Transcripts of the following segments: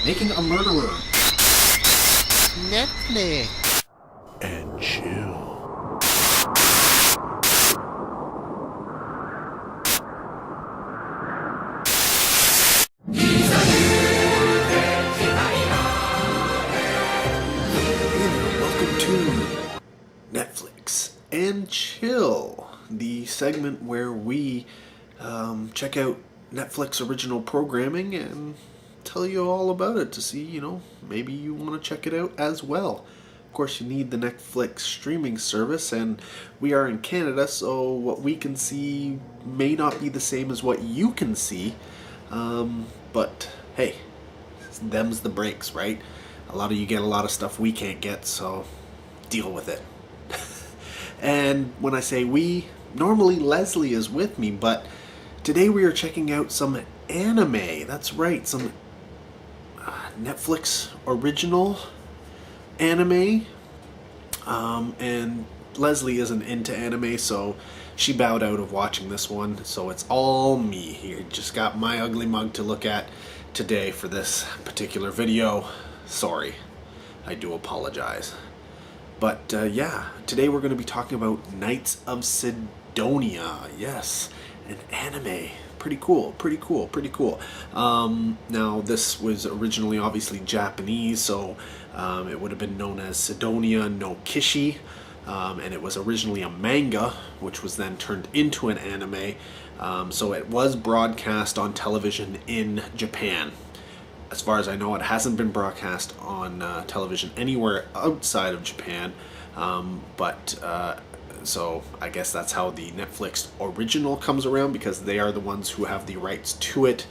Making a Murderer, Netflix and chill. Welcome to Netflix and Chill, the segment where we check out Netflix original programming and tell you all about it to see, maybe you want to check it out as well. Of course, you need the Netflix streaming service, and we are in Canada, so what we can see may not be the same as what you can see. But hey, them's the breaks, right? A lot of you get a lot of stuff we can't get, so deal with it. And when I say we, normally Leslie is with me, but today we are checking out some anime. That's right, some Netflix original anime. And Leslie isn't into anime, so she bowed out of watching this one. So it's all me here. Just got my ugly mug to look at today for this particular video. Sorry, I do apologize. But yeah, today we're going to be talking about Knights of Sidonia. Yes, an anime. Pretty cool, pretty cool, pretty cool. Now, this was originally obviously Japanese, so it would have been known as Sidonia no Kishi, and it was originally a manga, which was then turned into an anime. So it was broadcast on television in Japan. As far as I know, it hasn't been broadcast on television anywhere outside of Japan, so I guess that's how the Netflix original comes around, because they are the ones who have the rights to it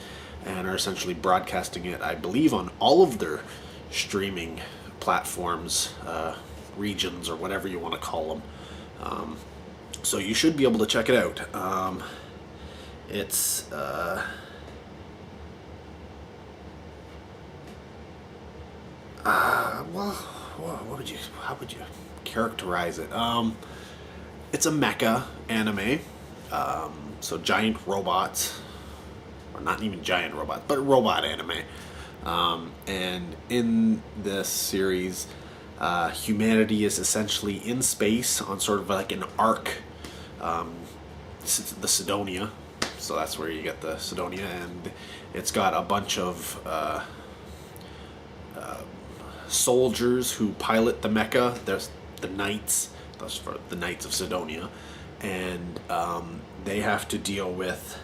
and are essentially broadcasting it, I believe, on all of their streaming platforms, regions, or whatever you want to call them. So you should be able to check it out. It's well, how would you characterize it? It's a mecha anime, so giant robots, or not even giant robots, but robot anime. And in this series, humanity is essentially in space on sort of like an arc, the Sidonia. So that's where you get the Sidonia, and it's got a bunch of soldiers who pilot the mecha. There's the knights. That's for the Knights of Sidonia, and they have to deal with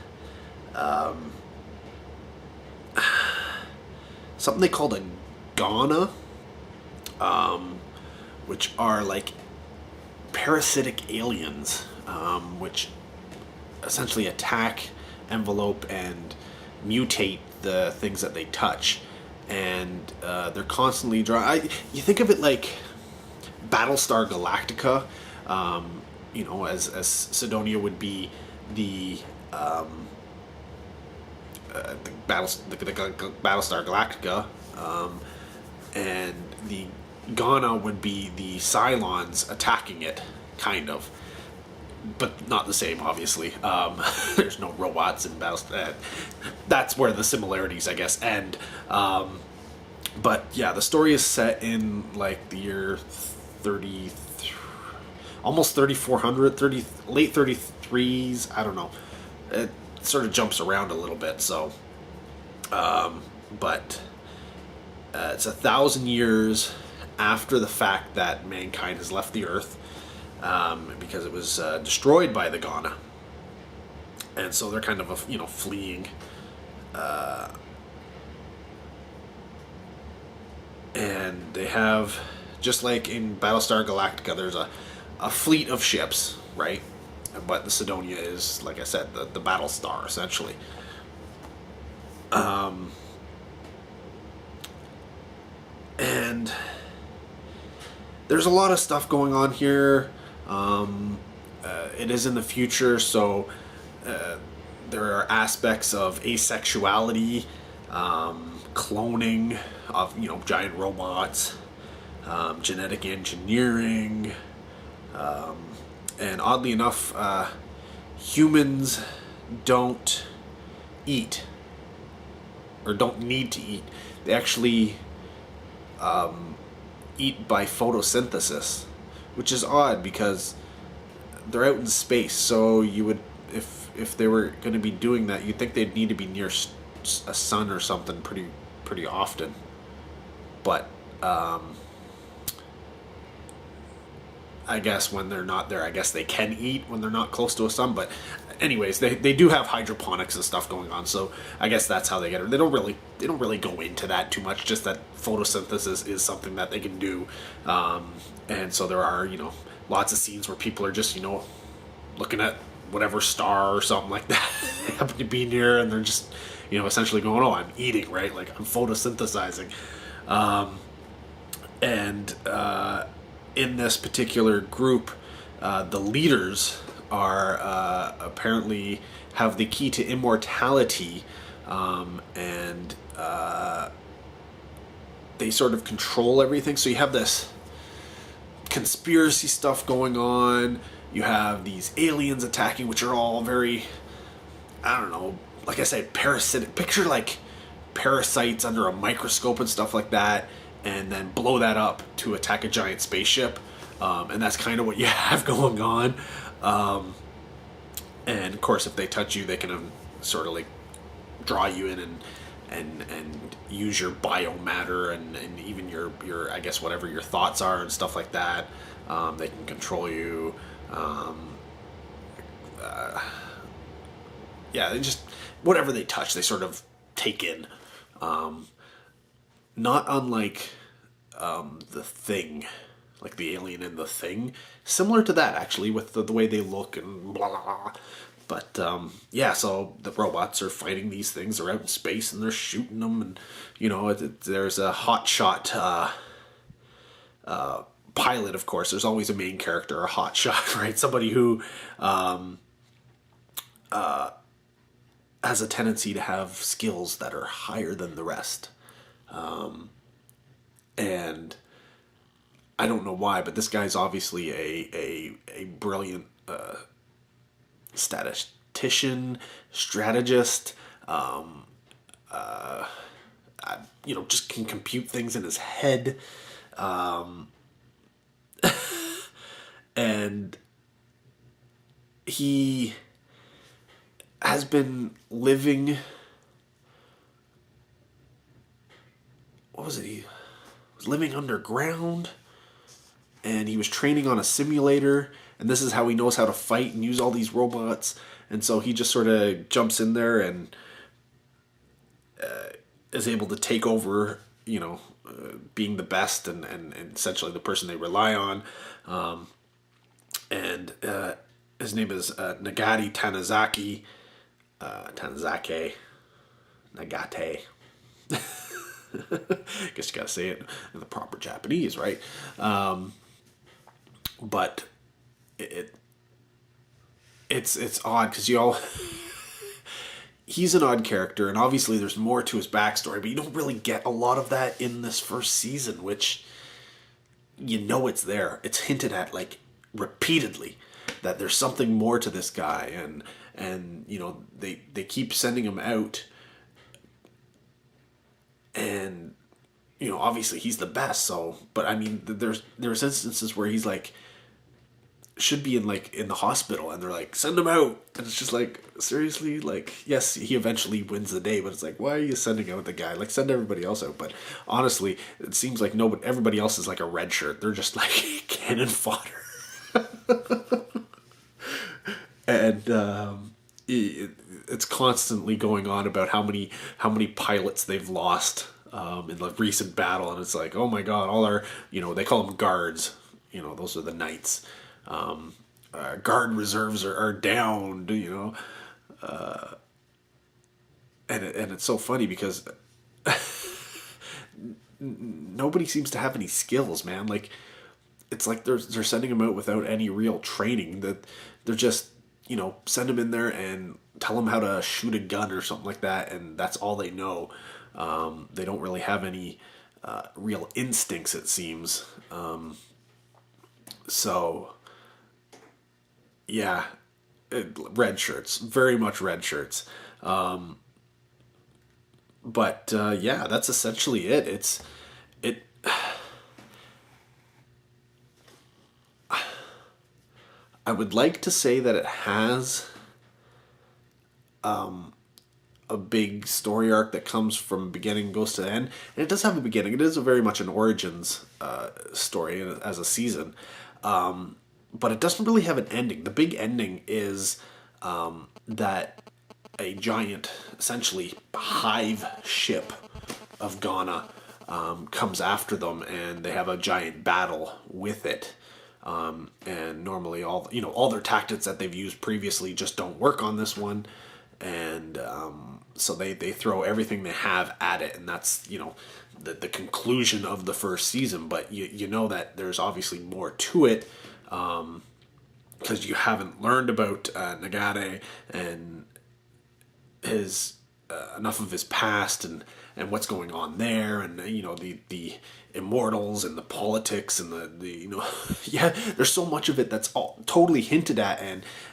something they called a Ghana, which are like parasitic aliens, which essentially attack, envelope, and mutate the things that they touch, and they're constantly you think of it like Battlestar Galactica, as Sidonia would be the Battlestar Galactica, and the Ghana would be the Cylons attacking it, kind of, but not the same, obviously. There's no robots in Battlestar. That's where the similarities, I guess, end. But yeah, the story is set in like the year 30, almost 3400, late 33s. I don't know. It sort of jumps around a little bit. So, but it's 1,000 years after the fact that mankind has left the Earth, because it was destroyed by the Ghana, and so they're kind of fleeing. And they have, just like in Battlestar Galactica, there's a fleet of ships, right? But the Sidonia is, like I said, the battle star, essentially. And there's a lot of stuff going on here. It is in the future, so there are aspects of asexuality, cloning of giant robots, genetic engineering, and oddly enough, humans don't eat or don't need to eat. They actually eat by photosynthesis, which is odd because they're out in space. So you would, if they were going to be doing that, you'd think they'd need to be near a sun or something pretty often. But I guess when they're not there, I guess they can eat when they're not close to a sun. But anyways, they do have hydroponics and stuff going on, so I guess that's how they get it. They don't really go into that too much. Just that photosynthesis is something that they can do, and so there are lots of scenes where people are just looking at whatever star or something like that they happen to be near, and they're just essentially going, oh, I'm eating, right? Like I'm photosynthesizing, and in this particular group, the leaders are apparently have the key to immortality, and they sort of control everything. So you have this conspiracy stuff going on. You have these aliens attacking, which are all very, I don't know, like I said, parasitic. Picture like parasites under a microscope and stuff like that, and then blow that up to attack a giant spaceship. And that's kind of what you have going on. And of course, if they touch you, they can sort of like draw you in and use your biomatter and even your I guess whatever your thoughts are and stuff like that. They can control you. Yeah, they just whatever they touch, they sort of take in. Not unlike the Thing, like the alien in the Thing, similar to that actually with the way they look and blah blah blah. But yeah, so the robots are fighting these things. They're out in space and they're shooting them, and there's a hotshot pilot. Of course, there's always a main character, a hotshot, right? Somebody who has a tendency to have skills that are higher than the rest. And I don't know why, but this guy's obviously a brilliant statistician, strategist. Just can compute things in his head. And he has been living. What was it? He was living underground, and he was training on a simulator, and this is how he knows how to fight and use all these robots. And so he just sort of jumps in there and is able to take over, being the best and essentially the person they rely on. And his name is Nagate Tanizaki. Tanizake. Nagate. Guess you gotta say it in the proper Japanese, right? But it's odd because he's an odd character, and obviously there's more to his backstory, but you don't really get a lot of that in this first season, which it's there. It's hinted at like repeatedly that there's something more to this guy, and they keep sending him out, and obviously he's the best. So, but I mean, there's instances where he's like should be in the hospital, and they're like, send him out, and it's just like, seriously, like, yes, he eventually wins the day, but it's like, why are you sending out the guy? Like, send everybody else out. But honestly, it seems like everybody else is like a red shirt. They're just like cannon fodder. And it's constantly going on about how many pilots they've lost in the recent battle, and it's like, oh my god, all our they call them guards, those are the knights. Guard reserves are down, and it's so funny because nobody seems to have any skills, man. Like, it's like they're sending them out without any real training. That they're just send them in there and tell them how to shoot a gun or something like that, and that's all they know. They don't really have any real instincts, it seems. So yeah, red shirts, very much red shirts. But yeah, that's essentially it. It. I would like to say that it has a big story arc that comes from beginning goes to end, and it does have a beginning. It is a very much an origins story as a season, but it doesn't really have an ending. The big ending is that a giant, essentially hive ship of Ghana comes after them, and they have a giant battle with it. And normally, all their tactics that they've used previously just don't work on this one, and so they throw everything they have at it, and that's the conclusion of the first season. But you know that there's obviously more to it, because you haven't learned about Nagare and his enough of his past and what's going on there, and the immortals and the politics and the yeah, there's so much of it that's all totally hinted at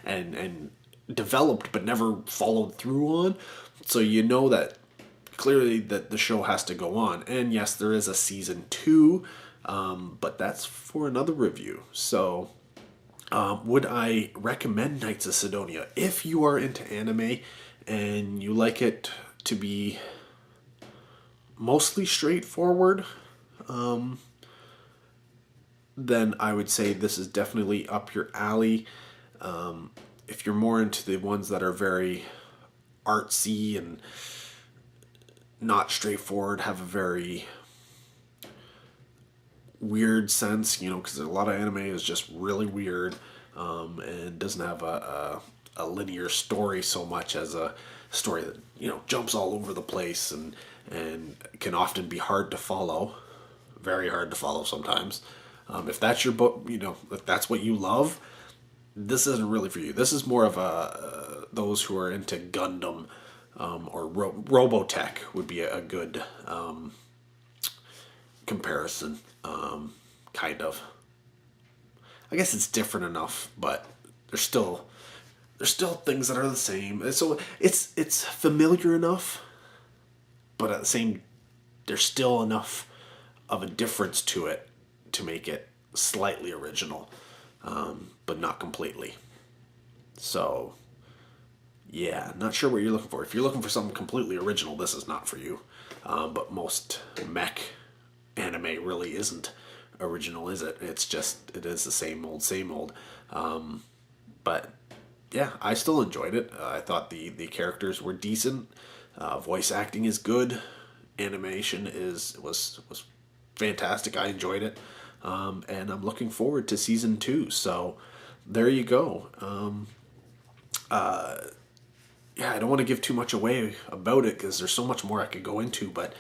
and developed but never followed through on. So that clearly that the show has to go on. And yes, there is a season 2, but that's for another review. So would I recommend Knights of Sidonia? If you are into anime and you like it to be mostly straightforward, then I would say this is definitely up your alley. If you're more into the ones that are very artsy and not straightforward, have a very weird sense, because a lot of anime is just really weird, and doesn't have a linear story so much as a story that jumps all over the place and can often be hard to follow, very hard to follow sometimes. If that's your book, if that's what you love, this isn't really for you. This is more of those who are into Gundam, or Robotech would be a good comparison, kind of. I guess it's different enough, but there's still things that are the same. So it's familiar enough, but at the same, there's still enough of a difference to it to make it slightly original, but not completely. So yeah, not sure what you're looking for. If you're looking for something completely original, this is not for you. But most mech anime really isn't original, is it? It is the same old. But yeah, I still enjoyed it. I thought the characters were decent. Voice acting is good. Animation was fantastic. I enjoyed it, and I'm looking forward to season 2. So there you go. Yeah, I don't want to give too much away about it because there's so much more I could go into, but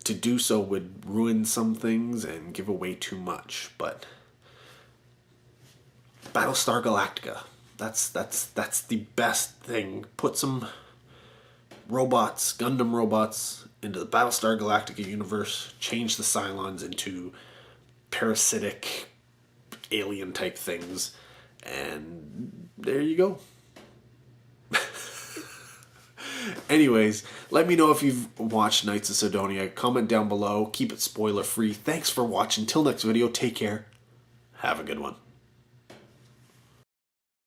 to do so would ruin some things and give away too much. But Battlestar Galactica, that's the best thing. Put some robots, Gundam robots, into the Battlestar Galactica universe, change the Cylons into parasitic alien type things, and there you go. Anyways, let me know if you've watched Knights of Sidonia. Comment down below. Keep it spoiler free. Thanks for watching. Till next video, take care. Have a good one.